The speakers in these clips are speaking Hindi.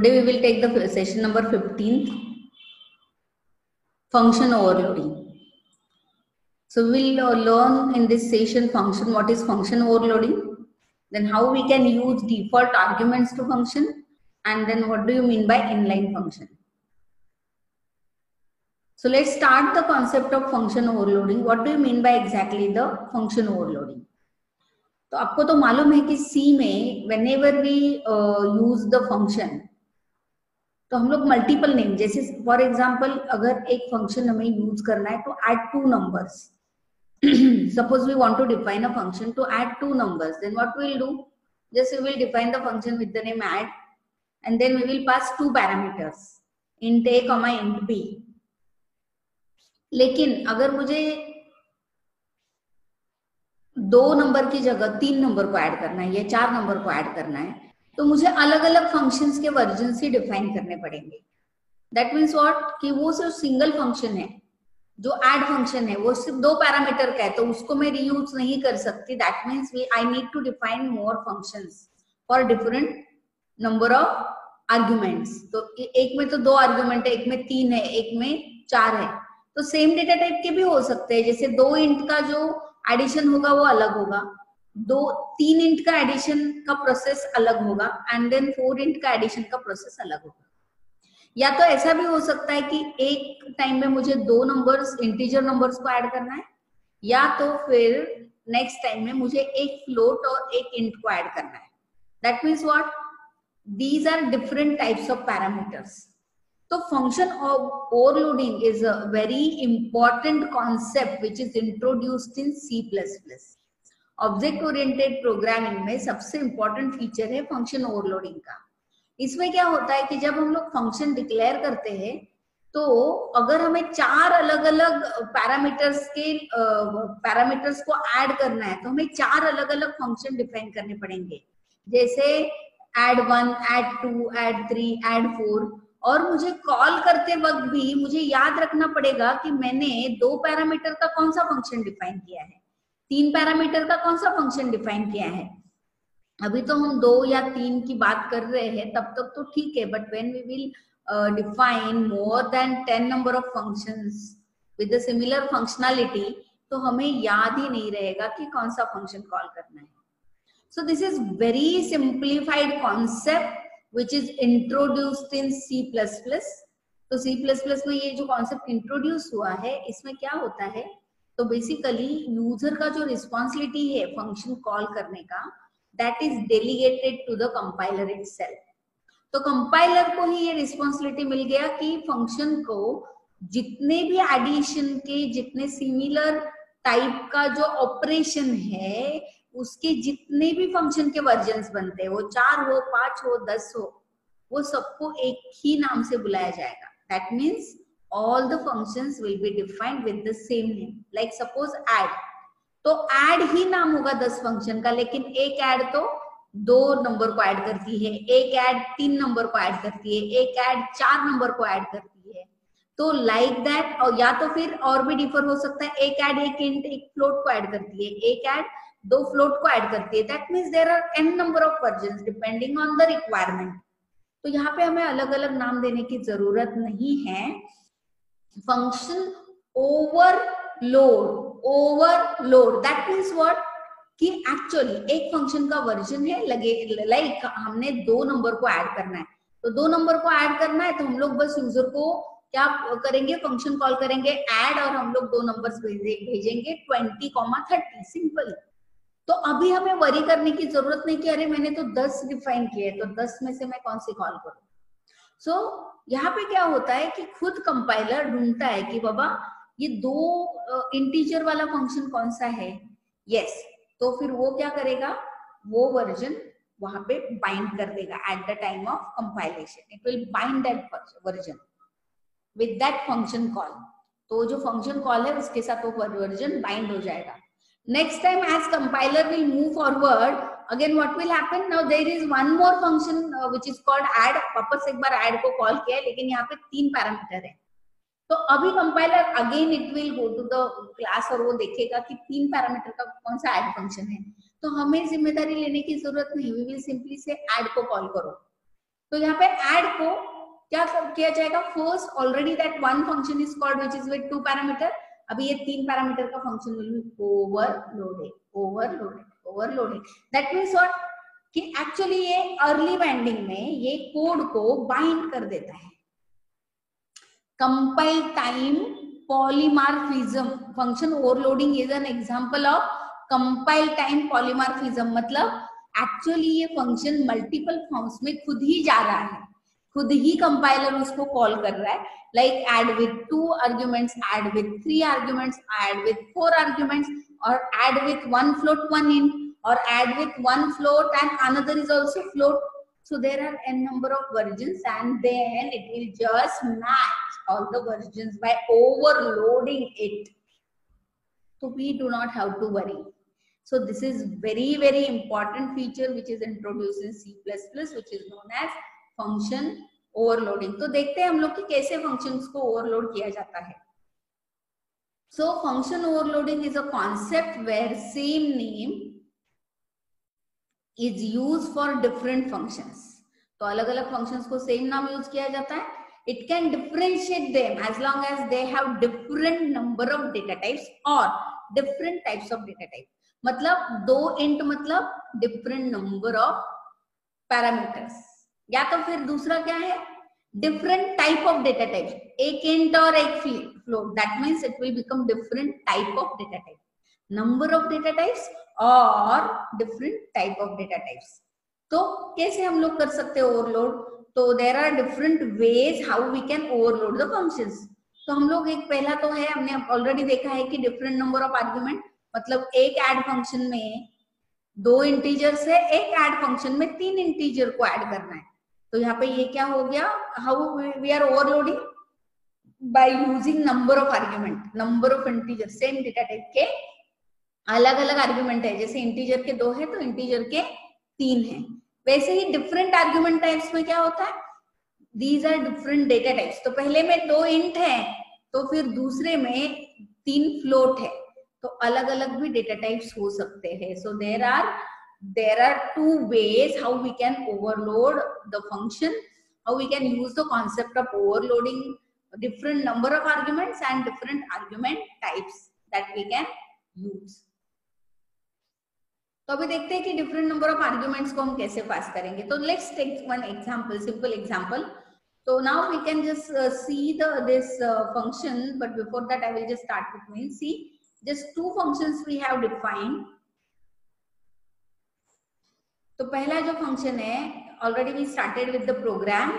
Today we will take the session number 15th, function overloading. So we will learn in this session function, what is function overloading, then how we can use default arguments to function, and then what do you mean by inline function. So let's start the concept of function overloading. What do you mean by exactly the function overloading? तो आपको तो मालूम है कि C में whenever we use the function, तो हम लोग मल्टीपल नेम, जैसे फॉर एग्जांपल अगर एक फंक्शन हमें यूज करना है तो add two numbers. Suppose we want to define a function to add two numbers, then what we will do, just we will define the function with the name add and then we will pass two parameters int a comma int b. लेकिन अगर मुझे दो नंबर की जगह 3 नंबर को ऐड करना है या 4 नंबर को ऐड करना है, तो मुझे अलग अलग फंक्शंस के वर्जन से डिफाइन करने पड़ेंगे. दैट मीन्स व्हाट, कि वो सिर्फ सिंगल फंक्शन है, जो ऐड फंक्शन है वो सिर्फ 2 पैरामीटर का है, तो उसको मैं रीयूज नहीं कर सकती. That means I need to define more functions for different number of arguments. तो एक में तो 2 आर्ग्यूमेंट है, एक में 3 है, एक में 4 है. तो सेम डेटा टाइप के भी हो सकते हैं, जैसे 2 इंट का जो एडिशन होगा वो अलग होगा, 3 इंट का एडिशन का प्रोसेस अलग होगा, एंड देन 4 इंट का एडिशन का प्रोसेस अलग होगा. या तो ऐसा भी हो सकता है कि एक टाइम में मुझे 2 नंबर्स, इंटीजर नंबर्स को ऐड करना है, या तो फिर नेक्स्ट टाइम में मुझे एक फ्लोट और एक इंट को ऐड करना है. That means what, these are different types of parameters. तो function overloading is a very important concept which is introduced in C++. Object oriented programming में सबसे इंपॉर्टेंट फीचर है फंक्शन ओवरलोडिंग का. इसमें क्या होता है कि जब हम लोग फंक्शन डिक्लेयर करते हैं, तो अगर हमें 4 अलग अलग पैरामीटर्स को ऐड करना है, तो हमें 4 अलग अलग फंक्शन डिफाइन करने पड़ेंगे, जैसे add 1, add 2, add 3, add 4. और मुझे कॉल करते वक्त भी मुझे याद रखना पड़ेगा कि मैंने 2 पैरामीटर का कौन सा फंक्शन डिफाइन किया है, 3 पैरामीटर का कौन सा फंक्शन डिफाइन किया है. अभी तो हम 2 या 3 की बात कर रहे हैं, तब तक तो ठीक है, but when we will define more than 10 number of functions with a similar functionality, तो हमें याद ही नहीं रहेगा कि कौन सा फंक्शन कॉल करना है. सो this is very simplified concept which is introduced in C++. तो C++ में ये जो कॉन्सेप्ट इंट्रोड्यूस हुआ है, इसमें क्या होता है, तो बेसिकली यूजर का जो रिस्पॉन्सिबिलिटी है फंक्शन कॉल करने का, that is delegated to the compiler itself. तो कंपाइलर को ही ये रिस्पॉन्सिबिलिटी मिल गया कि फंक्शन को जितने भी एडिशन के, जितने सिमिलर टाइप का जो ऑपरेशन है, उसके जितने भी फंक्शन के वर्जन्स बनते हैं, वो 4 हो, 5 हो, 10 हो, वो सबको एक ही नाम से बुलाया जाएगा. That means all the functions will be defined with the same name. Like suppose add, तो add ही नाम होगा 10 फंक्शन का, लेकिन एक add तो 2 नंबर को ऐड करती है, एक add 3 नंबर को ऐड करती है, एक add 4 नंबर को ऐड करती है. तो लाइक दैट, और या तो फिर और भी डिफर हो सकता है, एक add एक इंट एक फ्लोट को ऐड करती है, एक add 2 फ्लोट को ऐड करती है. That means there are n number of versions depending on the requirement. तो यहाँ पे हमें अलग अलग नाम देने की जरूरत नहीं है. Function overload that means what, कि एक्चुअली एक फंक्शन का वर्जन है, लगे लाइक हमने 2 नंबर को ऐड करना है, तो 2 नंबर को ऐड करना है, तो हम लोग बस यूजर को क्या करेंगे, फंक्शन कॉल करेंगे ऐड, और हम लोग 2 नंबर्स भेजेंगे 20, 30. सिंपल. तो अभी हमें वरी करने की जरूरत नहीं कि अरे मैंने तो 10 डिफाइन किए, तो 10 में से मैं कौन सी कॉल करूं. सो यहाँ पे क्या होता है कि खुद कंपाइलर ढूंढता है कि बाबा ये 2 इंटीजर वाला फंक्शन कौन सा है. यस, तो फिर वो क्या करेगा, वो वर्जन वहां पे बाइंड कर देगा at the time of compilation. It will bind that version with that function call. तो जो फंक्शन कॉल है उसके साथ वो वर्जन बाइंड हो जाएगा. Next time as compiler will move forward, again what will happen, now there is one more function which is called add. वापस एक बार add को कॉल किया है, लेकिन यहाँ पे 3 पैरामीटर है. तो अभी compiler again it will go to the class और वो देखेगा कि 3 पैरामीटर का कौन सा ऐड फंक्शन है. तो हमें जिम्मेदारी लेने की जरूरत नहीं, वी विल सिंपली से ऐड को कॉल करो. तो यहाँ पे ऐड को क्या किया जाएगा, first already that one function is called which is with 2 parameter, अभी ये 3 पैरामीटर का function will be overloaded. That means what, कि एक्चुअली ये अर्ली बाइंडिंग में ये कोड को बाइंड कर देता है। Compile time polymorphism function overloading is an example of compile time polymorphism, मतलब एक्चुअली ये फंक्शन मल्टीपल फॉर्म्स में खुद ही जा रहा है, खुद ही कंपाइलर उसको कॉल कर रहा है, like add with 2 arguments, add with 3 arguments, add with 4 arguments, और add with 1 float 1 int, or add with 1 float and another is also float. So there are n number of versions, and then it will just match all the versions by overloading it. So we do not have to worry. So this is very important feature which is introduced in C++, which is known as function overloading. तो देखते हैं हम लोग कि कैसे functions को overload किया जाता है. So function overloading is a concept where same name is used for different functions. तो अलग अलग functions को same नाम यूज किया जाता है. It can differentiate them as long as they have different number of data types or different types of data type. मतलब 2 int मतलब different number of parameters, या तो फिर दूसरा क्या है, different type of data types, एक int और एक float, that means it will become different type of data type, number of data types और different type of data types. तो कैसे हम लोग कर सकते हैं ओवरलोड, तो there are different ways how we can overload the functions. तो हम लोग एक पहला तो है, हमने ऑलरेडी देखा है कि different number of argument, मतलब एक add function में 2 integers है, एक add function में 3 integer को add करना है. तो यहाँ पे ये क्या हो गया, how we are overloading by using number of argument, number of integer, same data type के अलग अलग आर्ग्यूमेंट है, जैसे इंटीजर के 2 है तो इंटीजर के 3 है, वैसे ही डिफरेंट आर्ग्यूमेंट टाइप्स में क्या होता है, these are different data types. तो पहले में 2 इंट है तो फिर दूसरे में 3 फ्लोट है, तो अलग अलग भी डेटा टाइप्स हो सकते हैं. So there are 2 ways how we can overload the function, how we can use the concept of overloading different number of arguments and different argument types that we can use. तो अभी देखते हैं कि डिफरेंट नंबर ऑफ आर्ग्यूमेंट्स को हम कैसे पास करेंगे. तो let's take one example, simple example. तो now we can just see this function, but before that I will just start with mean see just 2 functions we have defined. तो पहला जो फंक्शन है, already we started with the program,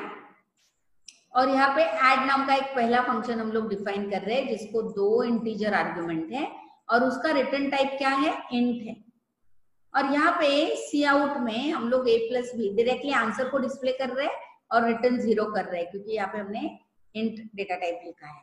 और यहाँ पे ऐड नाम का एक पहला फंक्शन हम लोग डिफाइन कर रहे हैं जिसको 2 इंटीजर आर्ग्यूमेंट है और उसका रिटर्न टाइप क्या है, इंट है. और यहाँ पे सी आउट में हम लोग a plus be directly answer को डिस्प्ले कर रहे हैं और रिटर्न 0 कर रहे हैं, क्योंकि यहाँ पे हमने इंट डेटा टाइप लिखा है.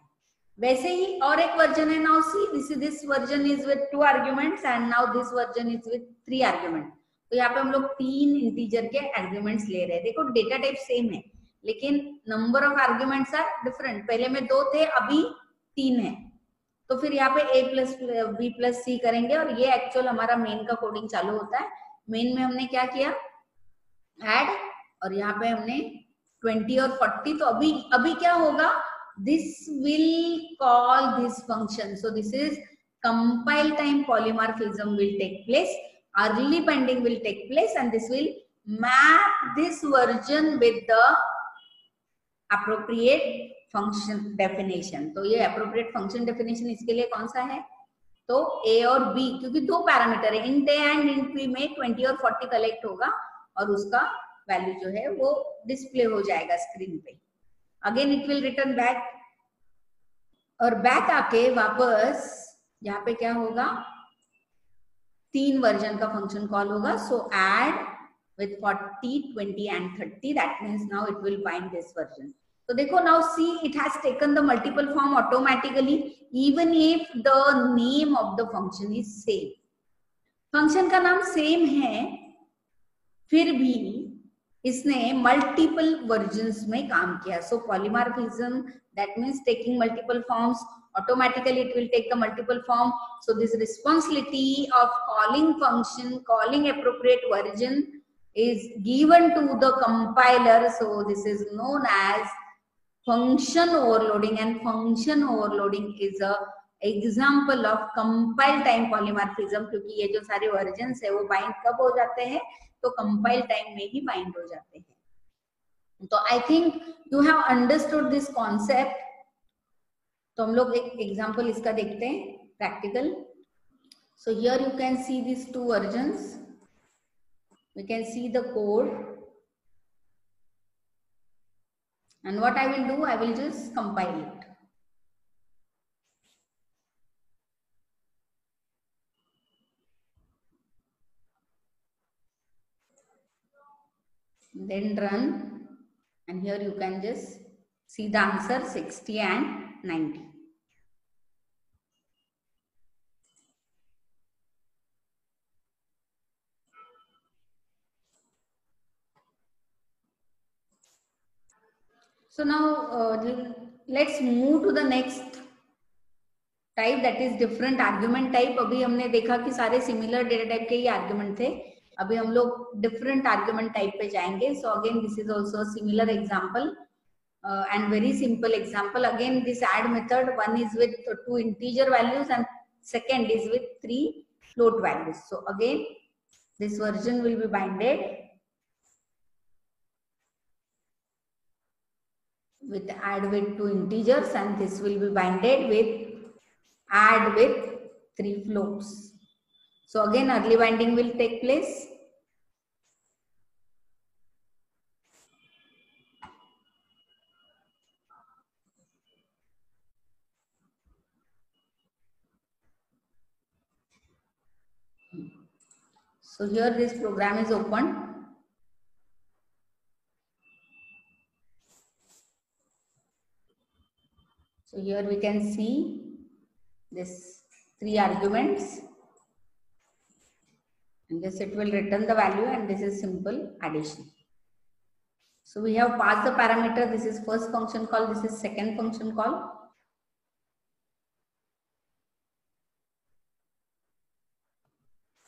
वैसे ही और एक वर्जन है, now see this version is with 2 arguments and now this version is with 3 argument. तो यहाँ पे हम लोग 3 इंटीजर के आर्ग्यूमेंट्स ले रहे हैं. देखो डेटा टाइप सेम है लेकिन number of arguments are different, पहले में 2 थे अभी 3 है. तो फिर यहाँ पे a प्लस बी प्लस सी करेंगे और ये एक्चुअल हमारा मेन का कोडिंग चालू होता है. मेन में हमने क्या किया, ऐड, और यहाँ पे हमने 20 और 40. तो अभी क्या होगा, this will call this function. So this is compile time polymorphism will take place, early binding will take place and this will map this version with the appropriate function definition. तो ये अप्रोप्रिएट फंक्शन डेफिनेशन इसके लिए कौन सा है, तो a और b, क्योंकि 2 पैरामीटर है, int a and int b में 20 और 40 कलेक्ट होगा और उसका वैल्यू जो है वो डिस्प्ले हो जाएगा स्क्रीन पे. Again it will return back, और बैक आके वापस यहाँ पे क्या होगा, 3 वर्जन का फंक्शन कॉल होगा. सो add with 40, 20 and 30, that means now it will find this version. So देखो now see it has taken the multiple form automatically even if the name of the function is same. Function का नाम सेम है फिर भी इसने multiple versions में काम किया. So polymorphism, that means taking multiple forms, automatically it will take the multiple form. So this responsibility of calling function, calling appropriate version is given to the compiler. So this is known as function overloading, and function overloading is a example of compile time polymorphism, क्योंकि ये जो सारे वर्जन्स है वो बाइंड कब हो जाते हैं, तो कंपाइल टाइम में ही बाइंड हो जाते हैं। तो I think you have understood this concept. तो हम लोग एक एग्जाम्पल इसका देखते हैं practical. So here you can see this two versions, we can see the code, and what I will do, I will just compile it. Then run, and here you can just see the answer 60 and 90. So now let's move to the next type, that is different argument type. अभी हमने देखा कि सारे similar data type के ही argument थे, अभी हम लोग different argument type पे जाएंगे. So again this is also a similar example and very simple example. Again this add method, one is with 2 integer values and second is with 3 float values. So again this version will be binded with add with 2 integers, and this will be binded with add with 3 floats. So again early binding will take place. So here this program is open. So here we can see this 3 arguments, and this it will return the value, and this is simple addition. So we have passed the parameter. This is first function call, this is second function call.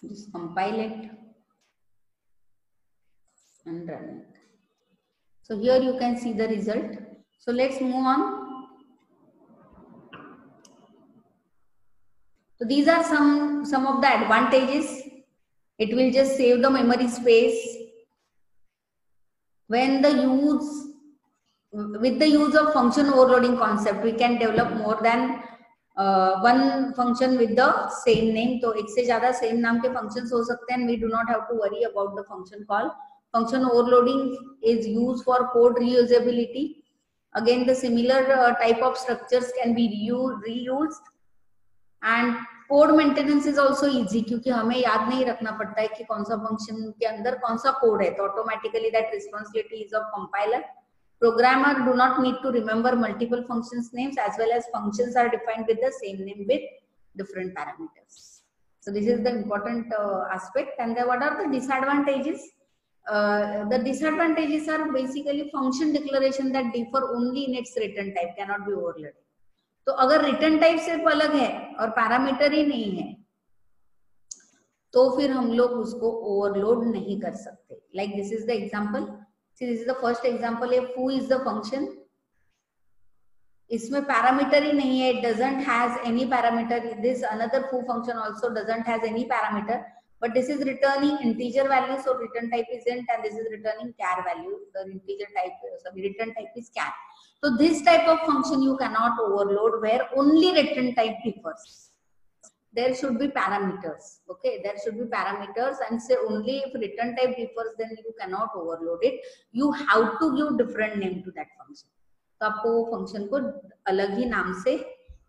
Just compile it and run it. So here you can see the result. So let's move on. So these are some of the advantages. It will just save the memory space. When with the use of function overloading concept, we can develop more than one function with the same name. तो एक से ज़्यादा same नाम के functions हो सकते हैं, and we do not have to worry about the function call. Function overloading is used for code reusability. Again, the similar type of structures can be reused, and code maintenance is also easy, क्योंकि हमें याद नहीं रखना पड़ता है कि कौन सा function के अंदर कौन सा code है, तो automatically that responsibility is of compiler. Programmer do not need to remember multiple functions names, as well as functions are defined with the same name with different parameters. So this is the important aspect. And then what are the disadvantages? The disadvantages are basically function declaration that differ only in its return type, cannot be overloaded. तो अगर रिटर्न टाइप सिर्फ अलग है और पैरामीटर ही नहीं है, तो फिर हम लोग उसको ओवरलोड नहीं कर सकते. Like this is the example. This is the first example. ये foo इज द फंक्शन. इसमें पैरामीटर ही नहीं है, it doesn't has any parameter. This another foo function also doesn't has any parameter, but this is returning integer value, so return type is int, and this is returning char value. The integer type, sorry, return type is char. So this type of function you cannot overload, where only return type differs. There should be parameters. Okay, there should be parameters, and say only if return type differs, then you cannot overload it. You have to give different name to that function. तो आपको वो फंक्शन को अलग ही नाम से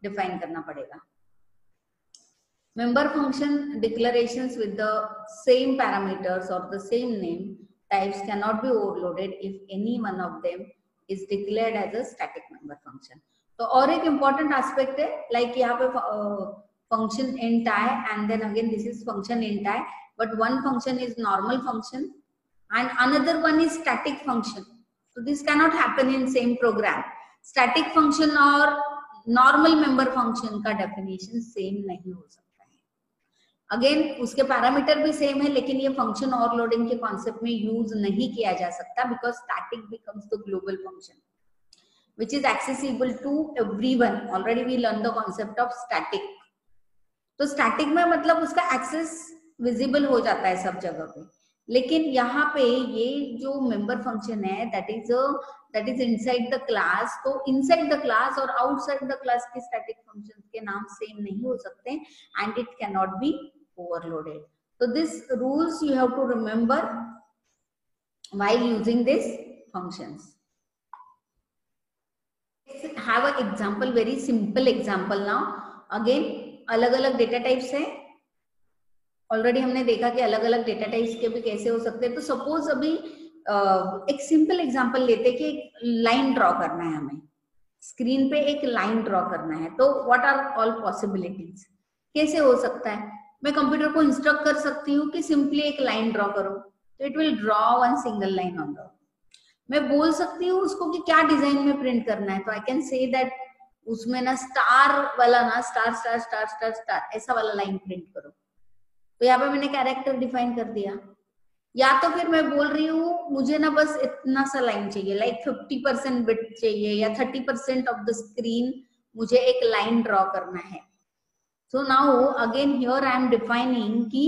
डिफाइन करना पड़ेगा. Member function declarations with the same parameters or the same name types cannot be overloaded if any one of them is declared as a static member function. तो और एक important aspect है, like यहाँ पे function int I, and then again this is function int I, but one function is normal function and another one is static function. So this cannot happen in same program. Static function और normal member function का definition same नहीं हो सकता है. अगेन उसके पैरामीटर भी सेम है, लेकिन ये फंक्शन ओवरलोडिंग के कॉन्सेप्ट में यूज नहीं किया जा सकता because static becomes the global function which is accessible to everyone. Already we learned the concept of static. तो स्टैटिक में मतलब उसका एक्सेस विजिबल हो जाता है सब जगह पे, लेकिन यहाँ पे ये जो मेंबर फंक्शन है that is inside the class, तो इनसाइड द क्लास और आउटसाइड द क्लास के स्टैटिक फंक्शंस के नाम सेम नहीं हो सकते and it can not be overloaded. तो this rules you have to remember while using this functions. Have an example, very simple example now. Again अलग अलग डेटा टाइप्स है. ऑलरेडी हमने देखा कि अलग अलग डेटा टाइप्स के भी कैसे हो सकते हैं. तो सपोज अभी एक सिंपल एग्जांपल लेते कि एक लाइन ड्रॉ करना है, हमें स्क्रीन पे एक लाइन ड्रॉ करना है. तो व्हाट आर ऑल पॉसिबिलिटीज, कैसे हो सकता है. मैं कंप्यूटर को इंस्ट्रक्ट कर सकती हूँ कि सिंपली एक लाइन ड्रॉ करो, तो it will draw one single line on the. मैं बोल सकती हूँ उसको कि क्या डिजाइन में प्रिंट करना है, तो आई कैन से दैट उसमें ना स्टार वाला ना star star star star star ऐसा वाला लाइन प्रिंट करो. तो यहाँ पे मैंने कैरेक्टर डिफाइन कर दिया. या तो फिर मैं बोल रही हूँ मुझे ना बस इतना सा लाइन चाहिए, लाइक 50% विड्थ चाहिए या 30% ऑफ द स्क्रीन मुझे एक लाइन ड्रॉ करना है. So now again here I am defining कि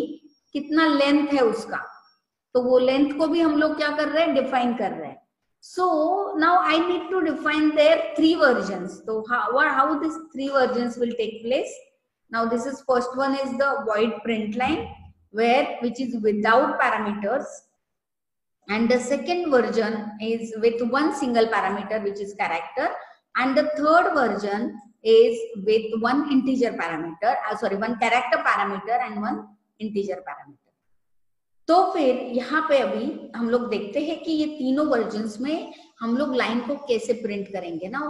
कितना लेंथ है उसका, तो वो लेंथ को भी हम लोग क्या कर रहे हैं, डिफाइन कर रहे हैं. So now I need to define their 3 versions. So how these 3 versions will take place? Now this is first one is the void print line which is without parameters, and the second version is with one single parameter which is character, and the third version is with one integer parameter, one character parameter and one integer parameter. तो फिर यहाँ पे अभी हम लोग देखते हैं कि ये तीनों वर्जन्स में हम लोग लाइन को कैसे प्रिंट करेंगे ना.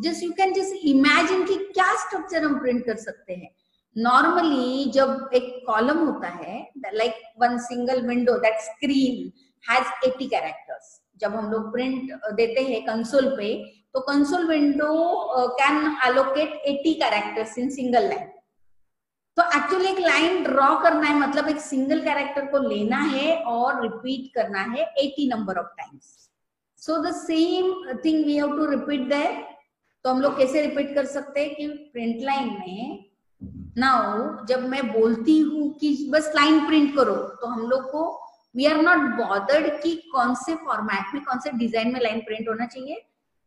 Just you can just imagine कि क्या स्ट्रक्चर हम प्रिंट कर सकते हैं. नॉर्मली जब एक कॉलम होता है, like one single window that screen has 80 characters. जब हम लोग प्रिंट देते हैं कंसोल पे, तो console window can allocate 80 characters in single line. तो एक्चुअली एक लाइन ड्रॉ करना है मतलब एक सिंगल कैरेक्टर को लेना है और रिपीट करना है 80 number of times. So the same thing we have to repeat there. तो हम लोग कैसे रिपीट कर सकते हैं कि प्रिंट लाइन में नाउ जब मैं बोलती हूँ कि बस लाइन प्रिंट करो, तो हम लोग को वी आर नॉट बॉदर्ड कि कौन से फॉर्मेट में कौन से डिजाइन में लाइन प्रिंट होना चाहिए.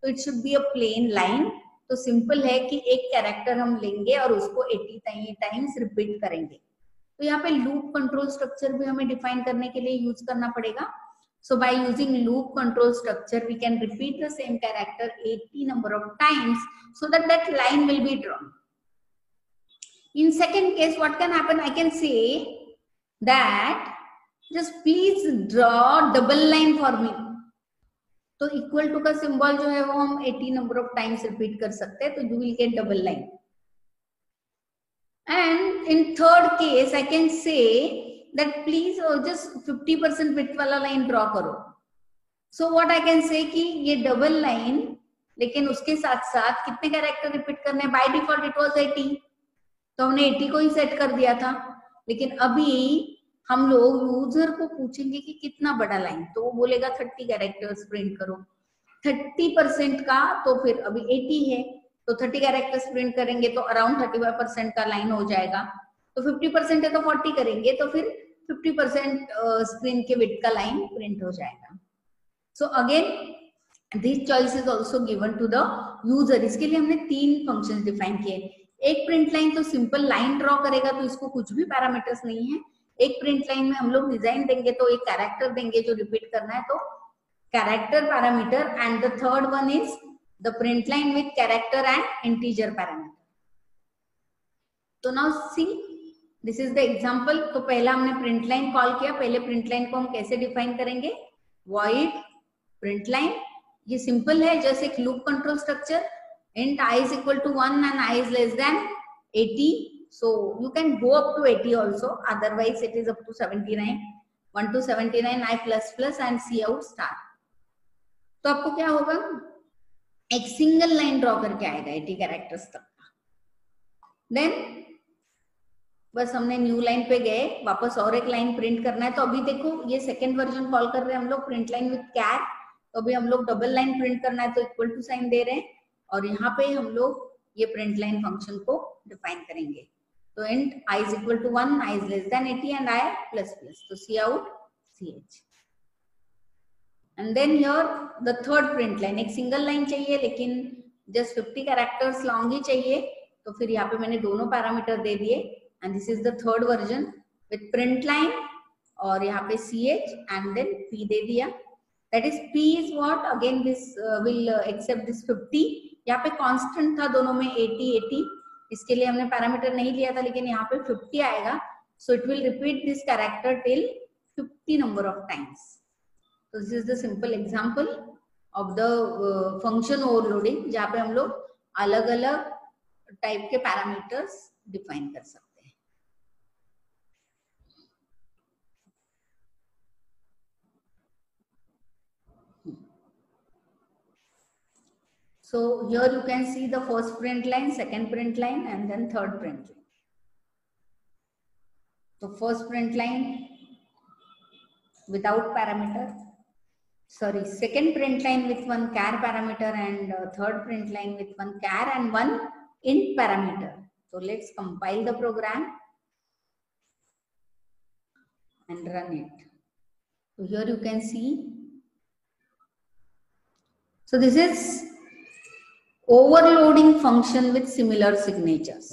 तो it should be a plain line. तो सिंपल है कि एक कैरेक्टर हम लेंगे और उसको 80 टाइम्स रिपीट करेंगे. तो यहाँ पे लूप कंट्रोल स्ट्रक्चर भी हमें डिफाइन करने के लिए यूज करना पड़ेगा. So by using loop control structure we can repeat the same character 80 number of times so that that line will be drawn. In second case, what can happen? I can say that just please draw double line for me. तो इक्वल टू का सिंबल जो है वो हम 80 नंबर ऑफ टाइम्स रिपीट कर सकते हैं, तो you will get double line. And in third case I can say that please just 50% width वाला लाइन ड्रॉ करो. So what I can say कि ये डबल लाइन, लेकिन उसके साथ साथ कितने कैरेक्टर रिपीट करने हैं. बाय डिफॉल्ट इट वाज 80, तो हमने 80 को ही सेट कर दिया था. लेकिन अभी हम लोग यूजर को पूछेंगे कि कितना बड़ा लाइन, तो वो बोलेगा 30 कैरेक्टर्स प्रिंट करो. 30% का तो फिर अभी 80 है, तो 30 कैरेक्टर्स प्रिंट करेंगे तो अराउंड 35% का लाइन हो जाएगा. तो 50% है तो 40 करेंगे तो फिर 50% स्क्रीन के विड्थ का लाइन प्रिंट हो जाएगा. So again this choice is also given to the user. इसके लिए हमने 3 फंक्शंस डिफाइन किए. एक प्रिंट लाइन तो सिंपल लाइन ड्रॉ करेगा, तो इसको कुछ भी पैरामीटर्स नहीं है. एक प्रिंट लाइन में हम लोग डिजाइन देंगे तो एक कैरेक्टर देंगे जो रिपीट करना है, तो character parameter. And the third one is the print line with character and integer parameter. तो now see this is the example. तो पहला हमने प्रिंट लाइन कॉल किया. पहले प्रिंट लाइन को हम कैसे डिफाइन करेंगे, वॉइड प्रिंट लाइन. ये सिंपल है, जैसे एक loop control structure. int I is equal to 1 and I is less than 80. So you can go up to 80 also. Otherwise it is up to 79. 1 to 79 I plus plus and C out star. तो आपको क्या होगा, एक सिंगल लाइन ड्रॉ करके आएगा 80 कैरेक्टर्स तक. देन बस हमने न्यू लाइन पे गए, वापस और एक लाइन प्रिंट करना है। तो अभी देखो ये सेकेंड वर्जन कॉल कर रहे हैं हम लोग, प्रिंट लाइन विथ कैर। तो अभी हम लोग डबल लाइन प्रिंट करना है तो इक्वल टू साइन दे रहे हैं, और यहाँ पे हम लोग ये प्रिंट लाइन फंक्शन को डिफाइन करेंगे। तो int i is equal to 1, i is less than 80 and i plus plus. तो cout ch, and then here the third print line, एक सिंगल लाइन चाहिए लेकिन जस्ट 50 कैरेक्टर्स लॉन्ग ही चाहिए। तो फिर यहाँ पे मैंने दोनों पैरामीटर दे दिए, and this is the third version with print line, और यहाँ पे ch एंड देन p दे दिया। That is p is what, again this will accept this 50। यहाँ पे कांस्टेंट था दोनों में 80 80, इसके लिए हमने पैरामीटर नहीं लिया था, लेकिन यहाँ पे 50 आएगा। So it will repeat this character till 50 number of times. So this is the simple example of the function overloading, जहाँ पे हम लोग अलग अलग टाइप के पैरामीटर्स डिफाइन कर सकते हैं। So here you can see the first print line, second print line, and then third print line. So first print line without parameter, sorry, second print line with one char parameter, and third print line with one char and one int parameter. So let's compile the program and run it. So here you can see, so this is overloading function with similar signatures.